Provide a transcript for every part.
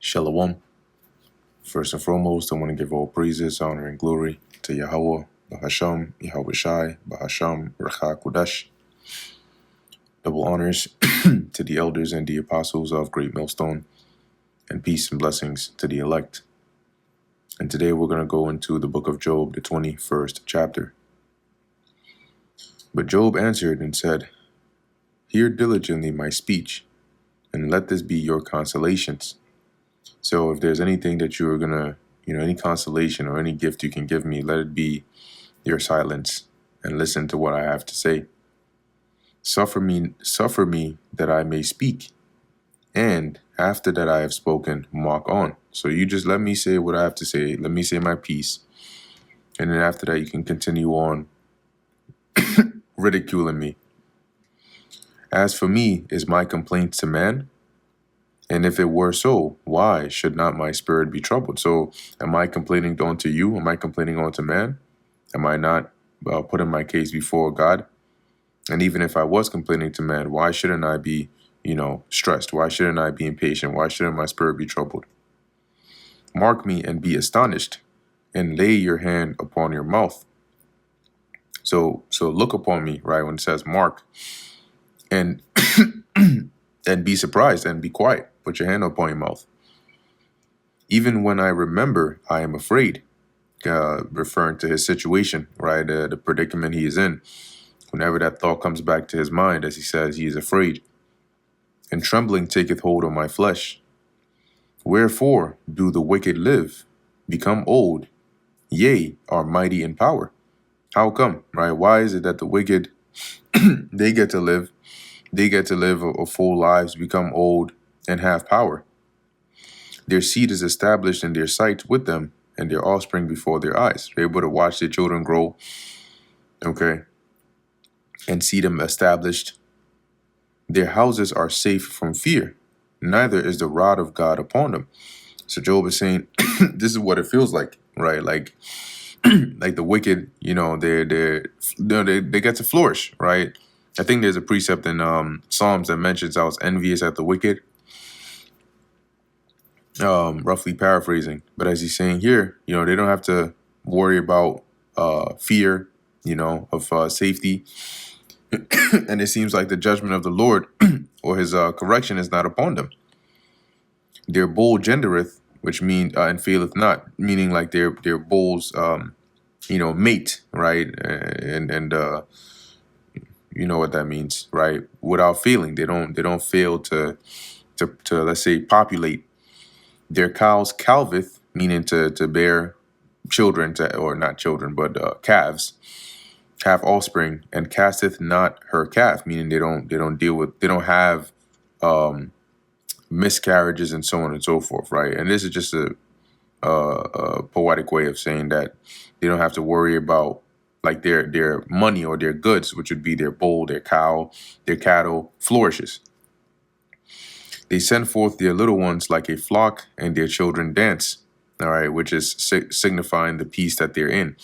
Shalom. First and foremost, I want to give all praises, honor, and glory to Yahweh, Bahasham, Yahweh Shai, Bahasham, Racha Kudash. Double honors to the elders and the apostles of Great Millstone, and peace and blessings to the elect. And today we're going to go into the book of Job, the 21st chapter. But Job answered and said, "Hear diligently my speech, and let this be your consolations." So if there's anything that you're going to, any consolation or any gift you can give me, let it be your silence and listen to what I have to say. Suffer me that I may speak. And after that I have spoken, mark on. So you just let me say what I have to say. Let me say my piece. And then after that, you can continue on ridiculing me. As for me, is my complaint to man? And if it were so, why should not my spirit be troubled? So am I complaining unto you? Am I complaining unto man? Am I not putting my case before God? And even if I was complaining to man, why shouldn't I be, stressed? Why shouldn't I be impatient? Why shouldn't my spirit be troubled? Mark me and be astonished, and lay your hand upon your mouth. So look upon me, right? When it says mark, and and be surprised and be quiet. Put your hand upon your mouth. Even when I remember, I am afraid. Referring to his situation, right? The predicament he is in. Whenever that thought comes back to his mind, as he says, he is afraid. And trembling taketh hold on my flesh. Wherefore do the wicked live, become old, yea, are mighty in power? How come, right? Why is it that the wicked, they get to live a full lives, become old, and have power? Their seed is established in their sight with them, and their offspring before their eyes. They're able to watch their children grow, okay, and see them established. Their houses are safe from fear, neither is the rod of God upon them. So Job is saying, this is what it feels like, right? Like the wicked, they get to flourish, right? I think there's a precept in Psalms that mentions I was envious at the wicked. Roughly paraphrasing, but as he's saying here, they don't have to worry about fear, of safety. And it seems like the judgment of the Lord or his correction is not upon them. Their bull gendereth, which means and faileth not, meaning like their bulls, mate, right? And you know what that means, right? Without failing, they don't fail to let's say populate. Their cows calveth, meaning to bear children, or not children, but calves, have offspring, and casteth not her calf, meaning they don't have miscarriages and so on and so forth, right? And this is just a poetic way of saying that they don't have to worry about like their money or their goods, which would be their bull, their cow, their cattle, flourishes. They send forth their little ones like a flock, and their children dance, all right, which is signifying the peace that they're in,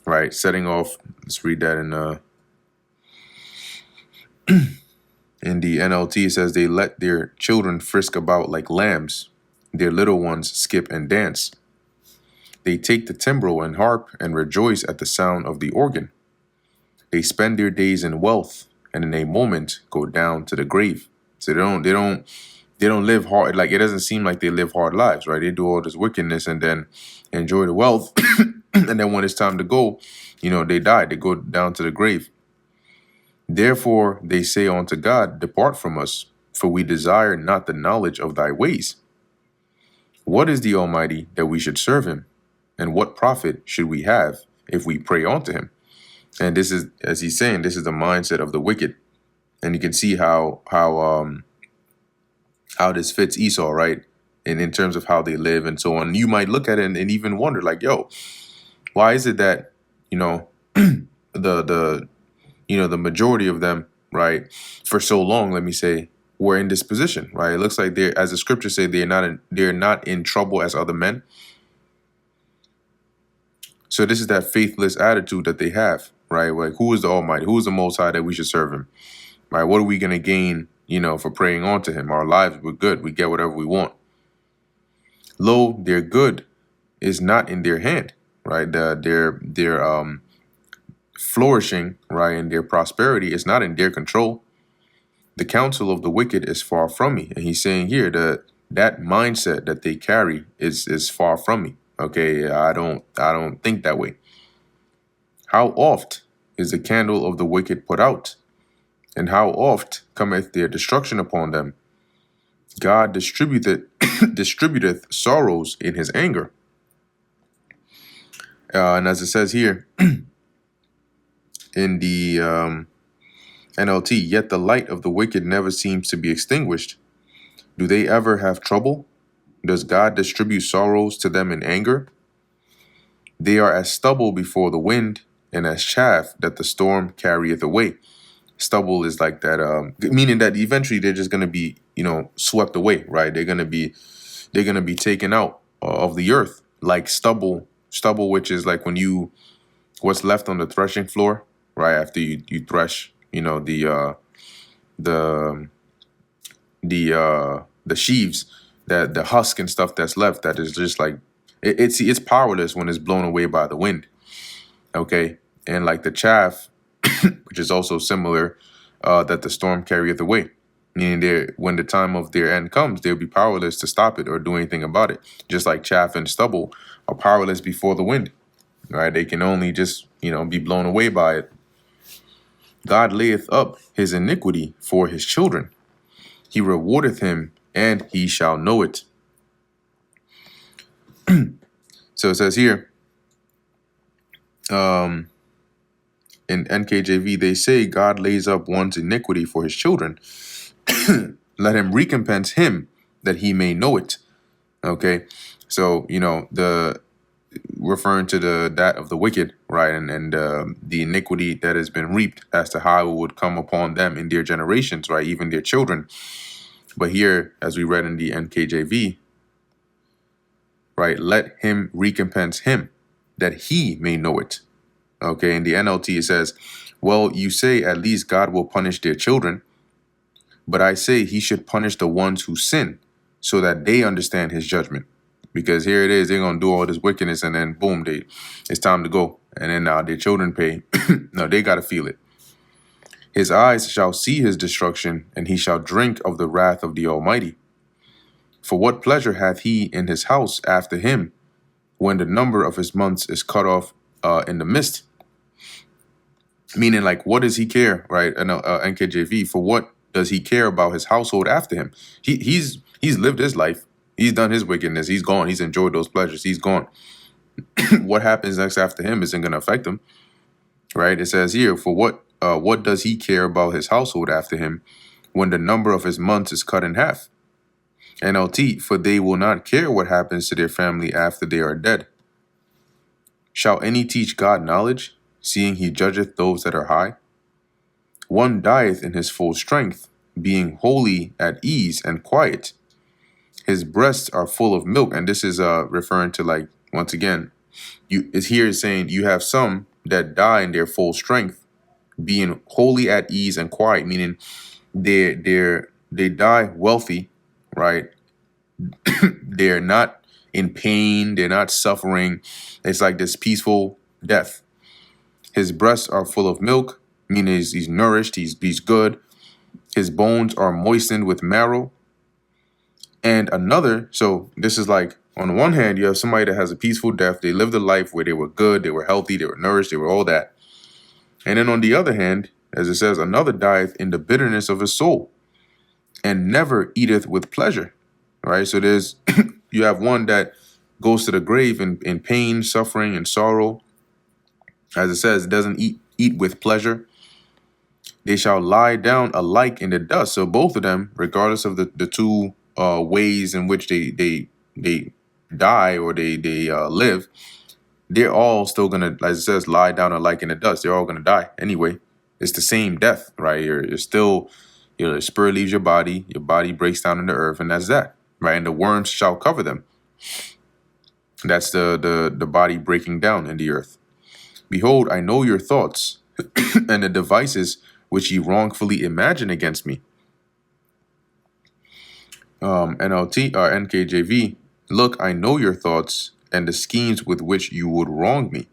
right? Setting off, let's read that in the NLT, it says, they let their children frisk about like lambs, their little ones skip and dance. They take the timbrel and harp and rejoice at the sound of the organ. They spend their days in wealth, and in a moment go down to the grave. So they don't live hard. Like, it doesn't seem like they live hard lives, right? They do all this wickedness and then enjoy the wealth. And then when it's time to go, they die. They go down to the grave. Therefore, they say unto God, depart from us, for we desire not the knowledge of thy ways. What is the Almighty that we should serve him? And what profit should we have if we pray unto him? And this is, as he's saying, this is the mindset of the wicked. And you can see how this fits Esau, right? And in terms of how they live and so on. You might look at it and even wonder, like, yo, why is it that, the majority of them, right, for so long, let me say, were in this position, right? It looks like they're, as the scriptures say, they're not in trouble as other men. So this is that faithless attitude that they have, right? Like, who is the Almighty? Who is the Most High that we should serve him, right? What are we going to gain, for praying on to him? Our lives were good. We get whatever we want. Lo, their good is not in their hand, right? Their flourishing, right, and their prosperity is not in their control. The counsel of the wicked is far from me. And he's saying here that that mindset that they carry is far from me. Okay, I don't think that way. How oft is the candle of the wicked put out? And how oft cometh their destruction upon them? God distributeth sorrows in his anger. And as it says here in the NLT, yet the light of the wicked never seems to be extinguished. Do they ever have trouble? Does God distribute sorrows to them in anger? They are as stubble before the wind, and as chaff that the storm carrieth away. Stubble is like that, meaning that eventually they're just gonna be, swept away, right? They're gonna be taken out of the earth, like stubble, which is like what's left on the threshing floor, right? After you thresh, the the sheaves, that the husk and stuff that's left, that is just like it's powerless when it's blown away by the wind. Okay, and like the chaff, which is also similar, that the storm carrieth away, meaning when the time of their end comes, they'll be powerless to stop it or do anything about it. Just like chaff and stubble are powerless before the wind, right? They can only just be blown away by it. God layeth up his iniquity for his children. He rewardeth him, and he shall know it. So it says here, in NKJV, they say God lays up one's iniquity for his children. Let him recompense him that he may know it. Okay, so the referring to that of the wicked, right, and the iniquity that has been reaped, as to how it would come upon them in their generations, right, even their children. But here, as we read in the NKJV, right, let him recompense him that he may know it. Okay, in the NLT it says, well, you say at least God will punish their children, but I say he should punish the ones who sin so that they understand his judgment. Because here it is, they're going to do all this wickedness, and then boom, it's time to go. And then now their children pay. No, they got to feel it. His eyes shall see his destruction, and he shall drink of the wrath of the Almighty. For what pleasure hath he in his house after him, when the number of his months is cut off in the mist? Meaning, like, what does he care, right? NKJV, for what does he care about his household after him? He's lived his life. He's done his wickedness. He's gone. He's enjoyed those pleasures. He's gone. What happens next after him isn't going to affect him, right? It says here, for what does he care about his household after him, when the number of his months is cut in half? NLT, for they will not care what happens to their family after they are dead. Shall any teach God knowledge, seeing he judgeth those that are high? One dieth in his full strength, being wholly at ease and quiet. His breasts are full of milk. And this is referring to, like, once again, it's here saying you have some that die in their full strength, being wholly at ease and quiet, meaning they die wealthy, right? They're not in pain, they're not suffering. It's like this peaceful death. His breasts are full of milk, meaning he's nourished, he's good. His bones are moistened with marrow. And another, so this is like, on the one hand, you have somebody that has a peaceful death. They lived a life where they were good, they were healthy, they were nourished, they were all that. And then on the other hand, as it says, another dieth in the bitterness of his soul, and never eateth with pleasure. Right? So there's, you have one that goes to the grave in pain, suffering, and sorrow. As it says, doesn't eat with pleasure. They shall lie down alike in the dust. So both of them, regardless of the two ways in which they die or they live, they're all still gonna, as it says, lie down alike in the dust. They're all gonna die anyway. It's the same death, right? You're still, the spirit leaves your body breaks down in the earth, and that's that, right? And the worms shall cover them. That's the body breaking down in the earth. Behold, I know your thoughts and the devices which ye wrongfully imagine against me. NLT or NKJV, Look, I know your thoughts and the schemes with which you would wrong me.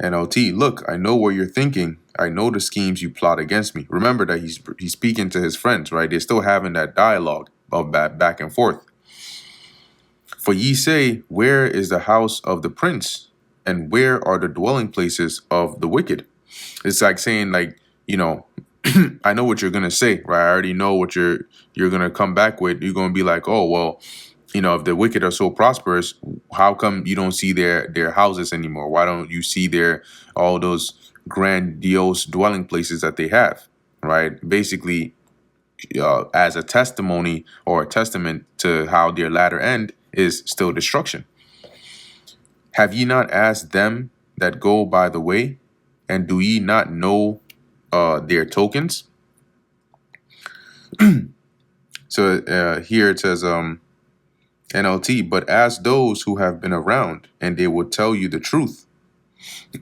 NLT, look, I know what you're thinking. I know the schemes you plot against me. Remember that he's speaking to his friends, right? They're still having that dialogue of back and forth. For ye say, where is the house of the prince? And where are the dwelling places of the wicked? It's like saying, like, you know, I know what you're gonna say, right? I already know what you're gonna come back with. You're gonna be like, oh, well, you know, if the wicked are so prosperous, how come you don't see their houses anymore? Why don't you see their all those grandiose dwelling places that they have, right? Basically, as a testimony or a testament to how their latter end is still destruction. Have ye not asked them that go by the way, and do ye not know their tokens? So here it says, NLT, but ask those who have been around, and they will tell you the truth.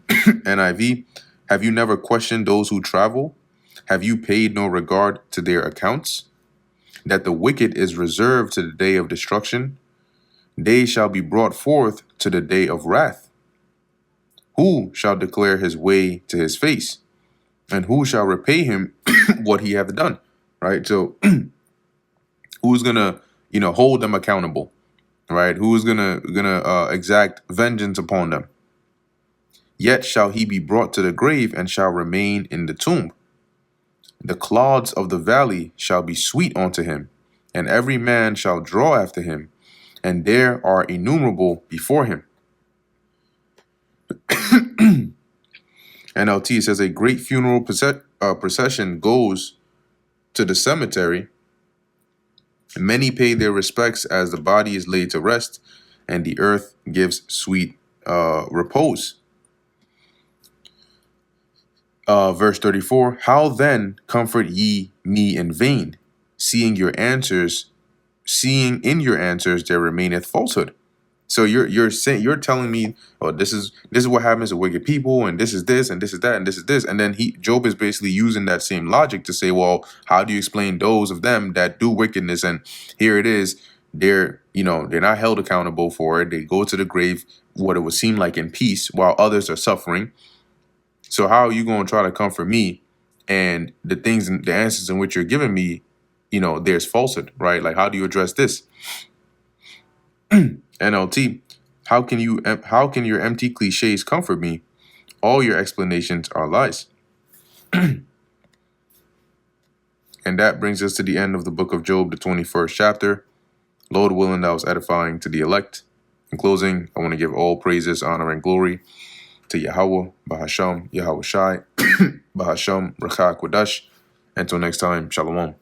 NIV, have you never questioned those who travel? Have you paid no regard to their accounts? That the wicked is reserved to the day of destruction, they shall be brought forth to the day of wrath. Who shall declare his way to his face? And who shall repay him what he hath done? Right? So who's gonna, hold them accountable? Right? Who's gonna exact vengeance upon them? Yet shall he be brought to the grave and shall remain in the tomb. The clods of the valley shall be sweet unto him, and every man shall draw after him, and there are innumerable before him. NLT says a great funeral procession goes to the cemetery. Many pay their respects as the body is laid to rest, and the earth gives sweet repose. Verse 34, how then comfort ye me in vain, seeing in your answers there remaineth falsehood. So you're telling me, oh, this is what happens to wicked people, and this is this, and this is that, and this is this, and then Job is basically using that same logic to say, well, how do you explain those of them that do wickedness? And here it is, they're not held accountable for it. They go to the grave, what it would seem like in peace, while others are suffering. So how are you going to try to comfort me? And the things, the answers in which you're giving me, there's falsehood, right? Like, how do you address this? NLT, how can your empty cliches comfort me? All your explanations are lies. And that brings us to the end of the book of Job, the 21st chapter. Lord willing, that was edifying to the elect. In closing, I want to give all praises, honor, and glory to Yahweh, Bahasham, Yahweh Shai, Bahasham, Rachak Wadash. Until next time, Shalom.